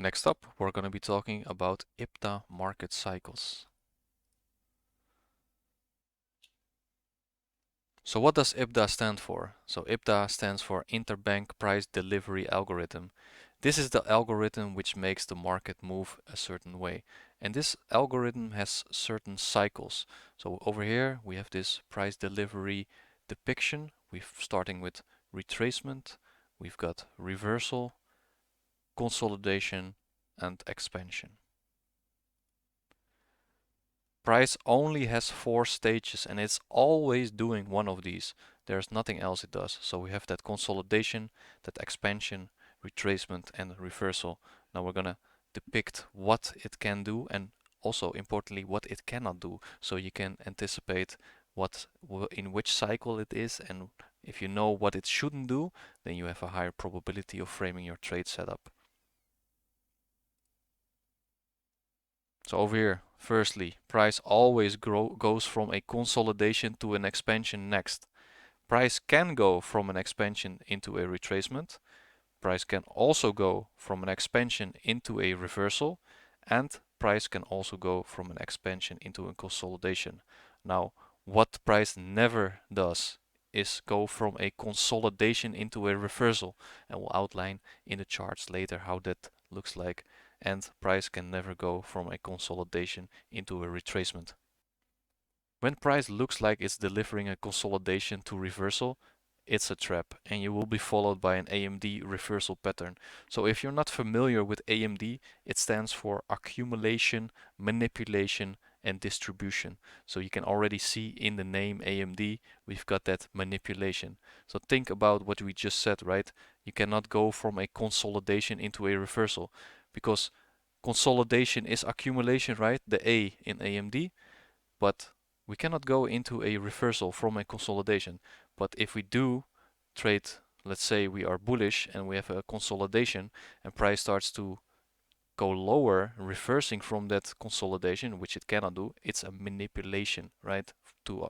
Next up, we're going to be talking about IPDA market cycles. So what does IPDA stand for? So IPDA stands for Interbank Price Delivery Algorithm. This is the algorithm which makes the market move a certain way. And this algorithm has certain cycles. So over here we have this price delivery depiction. We're starting with retracement, we've got reversal, consolidation, and expansion. Price only has 4 stages and it's always doing one of these. There's nothing else it does. So we have that consolidation, that expansion, retracement, and reversal. Now we're gonna depict what it can do and also importantly what it cannot do, so you can anticipate what in which cycle it is, and if you know what it shouldn't do, then you have a higher probability of framing your trade setup. So over here, firstly, price always goes from a consolidation to an expansion next. Price can go from an expansion into a retracement. Price can also go from an expansion into a reversal, and price can also go from an expansion into a consolidation. Now, what price never does is go from a consolidation into a reversal, and we'll outline in the charts later how that looks like. And price can never go from a consolidation into a retracement. When price looks like it's delivering a consolidation to reversal, it's a trap and you will be followed by an AMD reversal pattern. So if you're not familiar with AMD, it stands for accumulation, manipulation, and distribution. So you can already see in the name AMD, we've got that manipulation. So think about what we just said, right? You cannot go from a consolidation into a reversal because consolidation is accumulation, right? The A in AMD, but we cannot go into a reversal from a consolidation. But if we do trade, let's say we are bullish and we have a consolidation and price starts to go lower, reversing from that consolidation, which it cannot do, it's a manipulation, right?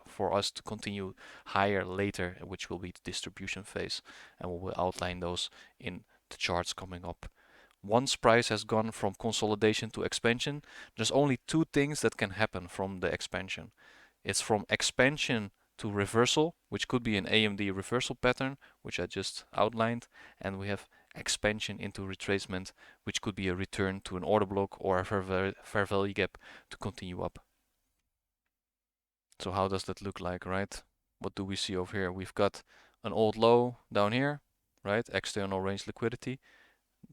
For us to continue higher later, which will be the distribution phase, and we will outline those in the charts coming up. Once price has gone from consolidation to expansion, there's only 2 things that can happen from the expansion. It's from expansion to reversal, which could be an AMD reversal pattern, which I just outlined, and we have expansion into retracement, which could be a return to an order block or a fair value gap to continue up. So how does that look like, right? What do we see over here? We've got an old low down here, right? External range liquidity.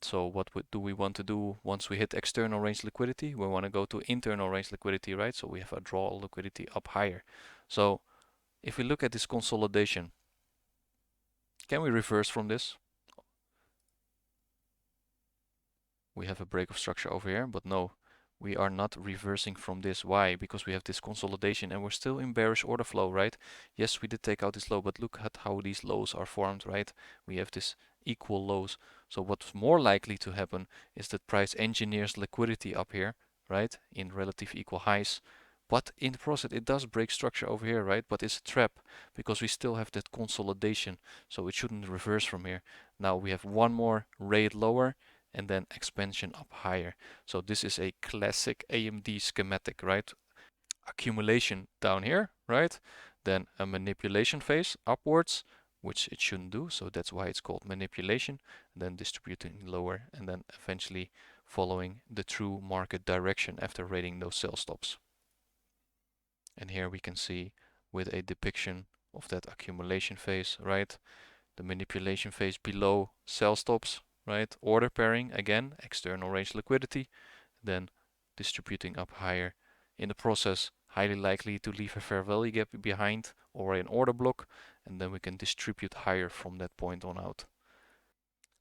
So what do we want to do once we hit external range liquidity? We want to go to internal range liquidity, right? So we have a draw liquidity up higher. So if we look at this consolidation, can we reverse from this? We have a break of structure over here, but no, we are not reversing from this. Why? Because we have this consolidation and we're still in bearish order flow, right? Yes, we did take out this low, but look at how these lows are formed, right? We have this equal lows. So what's more likely to happen is that price engineers liquidity up here, right? In relative equal highs. But in the process, it does break structure over here, right? But it's a trap because we still have that consolidation. So it shouldn't reverse from here. Now we have one more rate lower and then expansion up higher. So this is a classic AMD schematic, right? Accumulation down here, right? Then a manipulation phase upwards, which it shouldn't do. So that's why it's called manipulation. Then distributing lower and then eventually following the true market direction after rating those sell stops. And here we can see with a depiction of that accumulation phase, right? The manipulation phase below sell stops, right? Order pairing, again, external range liquidity, then distributing up higher. In the process, highly likely to leave a fair value gap behind or an order block, and then we can distribute higher from that point on out.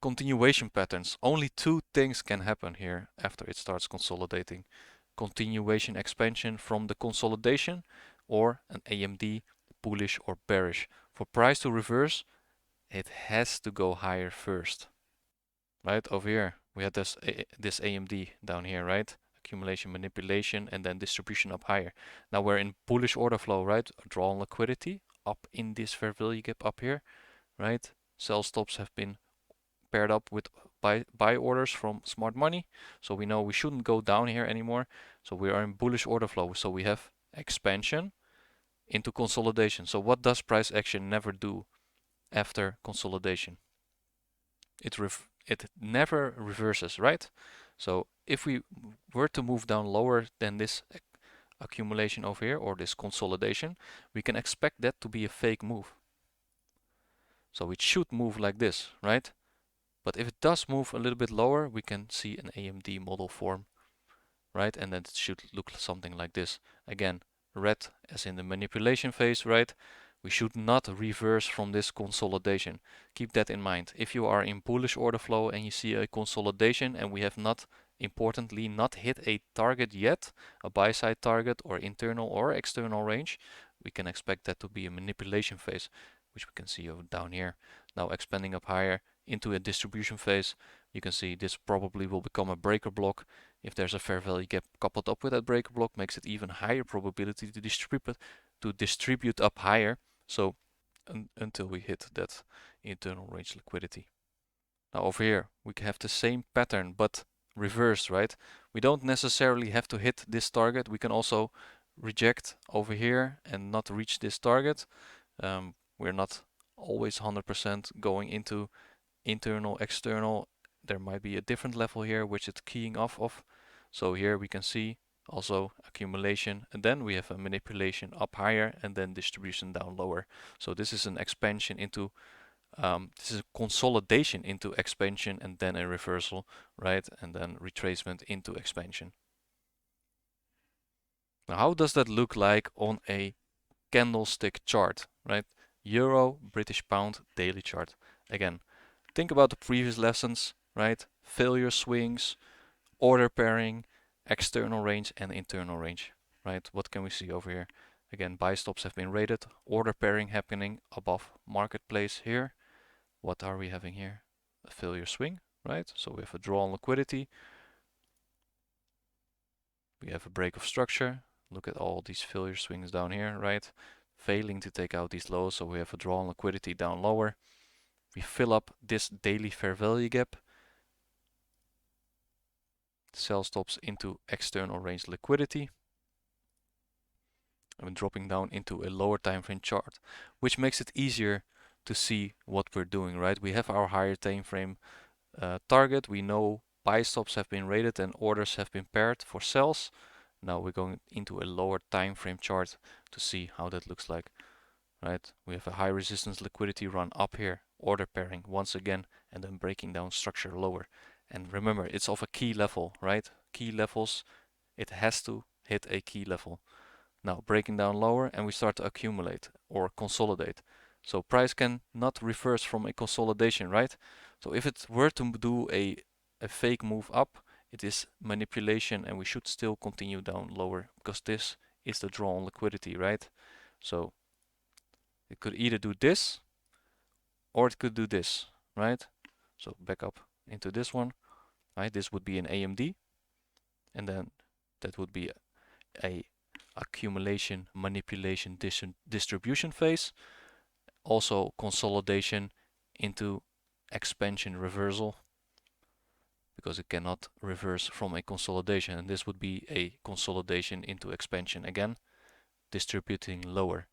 Continuation patterns. Only 2 things can happen here after it starts consolidating. Continuation expansion from the consolidation or an AMD bullish or bearish. For price to reverse, it has to go higher first. Right over here, we had this AMD down here, right? Accumulation, manipulation, and then distribution up higher. Now we're in bullish order flow, right? Draw on liquidity up in this fair value gap up here, right? Sell stops have been paired up with buy orders from smart money. So we know we shouldn't go down here anymore. So we are in bullish order flow. So we have expansion into consolidation. So what does price action never do after consolidation? It never reverses, right? So if we were to move down lower than this accumulation over here or this consolidation, we can expect that to be a fake move. So it should move like this, right? But if it does move a little bit lower, we can see an AMD model form, right? And then it should look something like this. Again, red as in the manipulation phase, right? We should not reverse from this consolidation. Keep that in mind. If you are in bullish order flow and you see a consolidation and we have not, importantly, not hit a target yet, a buy side target or internal or external range, we can expect that to be a manipulation phase, which we can see over down here. Now expanding up higher into a distribution phase, you can see this probably will become a breaker block. If there's a fair value gap coupled up with that breaker block, makes it even higher probability to distribute up higher. So until we hit that internal range liquidity. Now over here we have the same pattern but reversed, right? We don't necessarily have to hit this target. We can also reject over here and not reach this target. We're not always 100% going into internal, external. There might be a different level here which it's keying off of. So here we can see also accumulation, and then we have a manipulation up higher and then distribution down lower. So this is an expansion into this is a consolidation into expansion and then a reversal, right? And then retracement into expansion. Now how does that look like on a candlestick chart, right? Euro, British pound, daily chart. Again, think about the previous lessons, right? Failure swings, order pairing, external range and internal range, right? What can we see over here? Again, buy stops have been rated, order pairing happening above marketplace here. What are we having here? A failure swing, right? So we have a draw on liquidity. We have a break of structure. Look at all these failure swings down here, right? Failing to take out these lows, so we have a draw on liquidity down lower. We fill up this daily fair value gap. Sell stops into external range liquidity. And dropping down into a lower time frame chart, which makes it easier to see what we're doing, right? We have our higher time frame target. We know buy stops have been rated and orders have been paired for sells. Now we're going into a lower time frame chart to see how that looks like, right? We have a high resistance liquidity run up here, order pairing once again, and then breaking down structure lower. And remember, it's of a key level, right? Key levels, it has to hit a key level. Now breaking down lower and we start to accumulate or consolidate. So price can not reverse from a consolidation, right? So if it were to do a fake move up, it is manipulation and we should still continue down lower because this is the draw on liquidity, right? So it could either do this or it could do this, right? So back up into this one, right? This would be an AMD and then that would be a accumulation, manipulation, distribution phase. Also consolidation into expansion reversal because it cannot reverse from a consolidation, and this would be a consolidation into expansion again, distributing lower,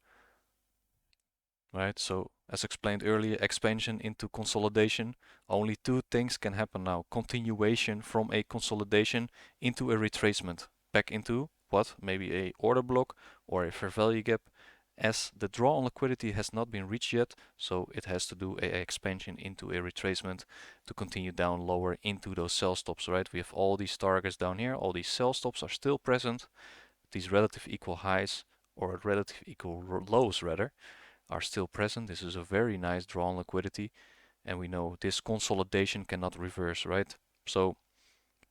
right? So as explained earlier, expansion into consolidation, only two things can happen now: continuation from a consolidation into a retracement back into what? Maybe a order block or a fair value gap, as the draw on liquidity has not been reached yet, so it has to do a expansion into a retracement to continue down lower into those sell stops, right? We have all these targets down here, all these sell stops are still present. These relative equal highs or relative equal lows rather are still present. This is a very nice draw on liquidity, and we know this consolidation cannot reverse, right? So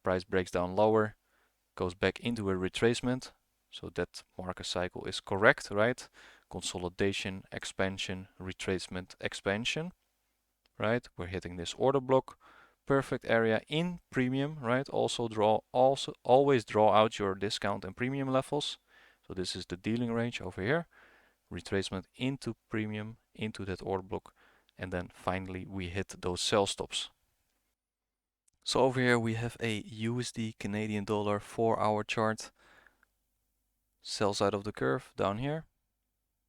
price breaks down lower, goes back into a retracement, so that market cycle is correct, right? Consolidation, expansion, retracement, expansion, right? We're hitting this order block, perfect area in premium, right? Also always draw out your discount and premium levels. So this is the dealing range over here, retracement into premium, into that order block, and then finally we hit those sell stops. So over here we have a USD Canadian dollar 4-hour chart. Sell side of the curve down here.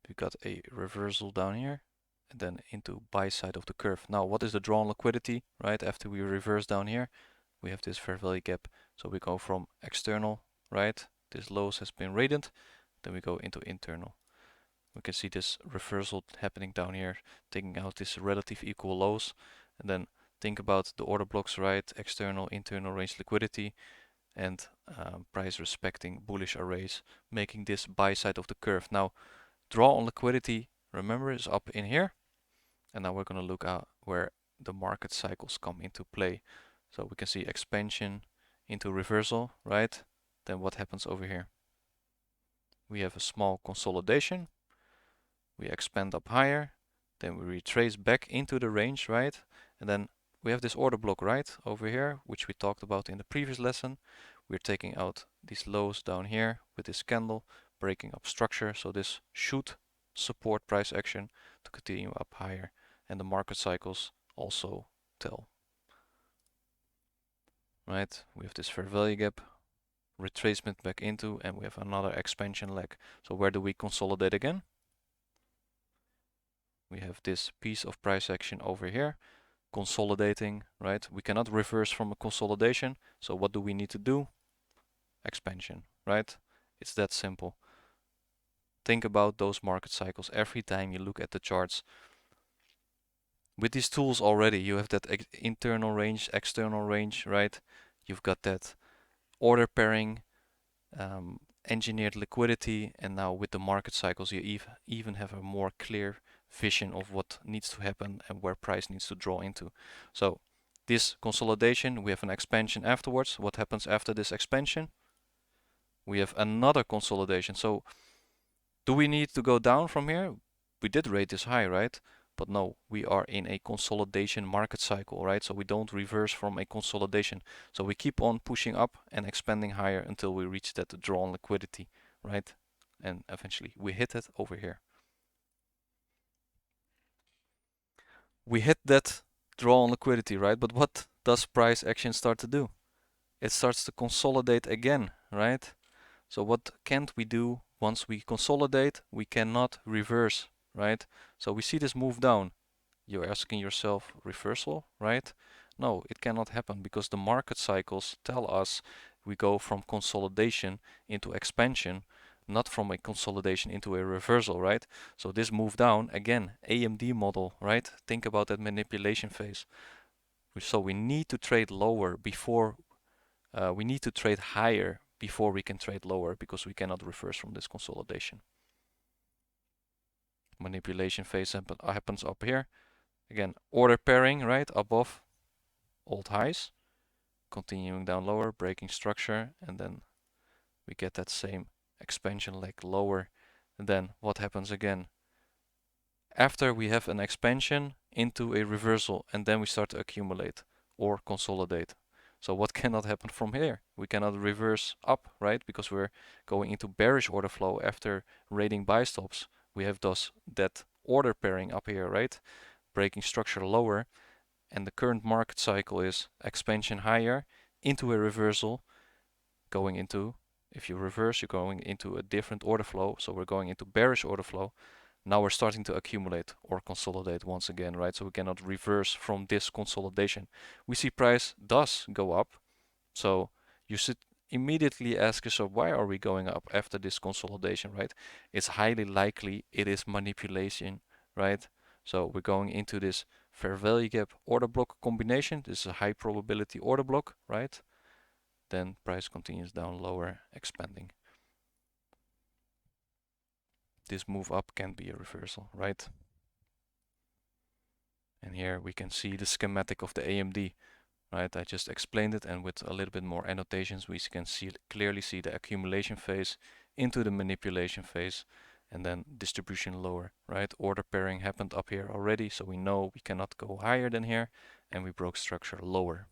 We got a reversal down here and then into buy side of the curve. Now what is the drawn liquidity, right? After we reverse down here, we have this fair value gap. So we go from external, right? This lows has been rated. Then we go into internal. We can see this reversal happening down here, taking out this relative equal lows. And then think about the order blocks, right? External, internal range liquidity and price respecting bullish arrays, making this buy side of the curve. Now, draw on liquidity, remember, is up in here. And now we're going to look at where the market cycles come into play. So we can see expansion into reversal, right? Then what happens over here? We have a small consolidation. We expand up higher. Then we retrace back into the range, right? And then we have this order block right over here, which we talked about in the previous lesson. We're taking out these lows down here with this candle, breaking up structure. So this should support price action to continue up higher. And the market cycles also tell. Right? We have this fair value gap, retracement back into, and we have another expansion leg. So where do we consolidate again? We have this piece of price action over here, consolidating, right? We cannot reverse from a consolidation. So what do we need to do? Expansion, right? It's that simple. Think about those market cycles every time you look at the charts. With these tools already, you have that internal range, external range, right? You've got that order pairing, engineered liquidity, and now with the market cycles, you even have a more clear vision of what needs to happen and where price needs to draw into. So this consolidation, we have an expansion afterwards. What happens after this expansion? We have another consolidation. So do we need to go down from here? We did rate this high, right? But no, we are in a consolidation market cycle, right? So we don't reverse from a consolidation. So we keep on pushing up and expanding higher until we reach that drawn liquidity, right? And eventually we hit it over here. We hit that drawn liquidity, right? But what does price action start to do? It starts to consolidate again, right? So what can't we do once we consolidate? We cannot reverse, right? So we see this move down. You're asking yourself, reversal, right? No, it cannot happen because the market cycles tell us we go from consolidation into expansion, not from a consolidation into a reversal, right? So this move down, again, AMD model, right? Think about that manipulation phase. So we need to trade lower before, we need to trade higher before we can trade lower because we cannot reverse from this consolidation. Manipulation phase happens up here. Again, order pairing, right, above old highs, continuing down lower, breaking structure, and then we get that same expansion leg lower. And then what happens again? After we have an expansion into a reversal, and then we start to accumulate or consolidate. So what cannot happen from here? We cannot reverse up, right? Because we're going into bearish order flow after rating buy stops. We have thus that order pairing up here, right? Breaking structure lower, and the current market cycle is expansion higher into a reversal, going into, if you reverse, you're going into a different order flow. So we're going into bearish order flow. Now we're starting to accumulate or consolidate once again, right? So we cannot reverse from this consolidation. We see price does go up. So you should immediately ask yourself, why are we going up after this consolidation, right? It's highly likely it is manipulation, right? So we're going into this fair value gap order block combination. This is a high probability order block, right? Then price continues down lower, expanding. This move up can be a reversal, right? And here we can see the schematic of the AMD, right? I just explained it, and with a little bit more annotations, we can clearly see the accumulation phase into the manipulation phase, and then distribution lower, right? Order pairing happened up here already, so we know we cannot go higher than here, and we broke structure lower.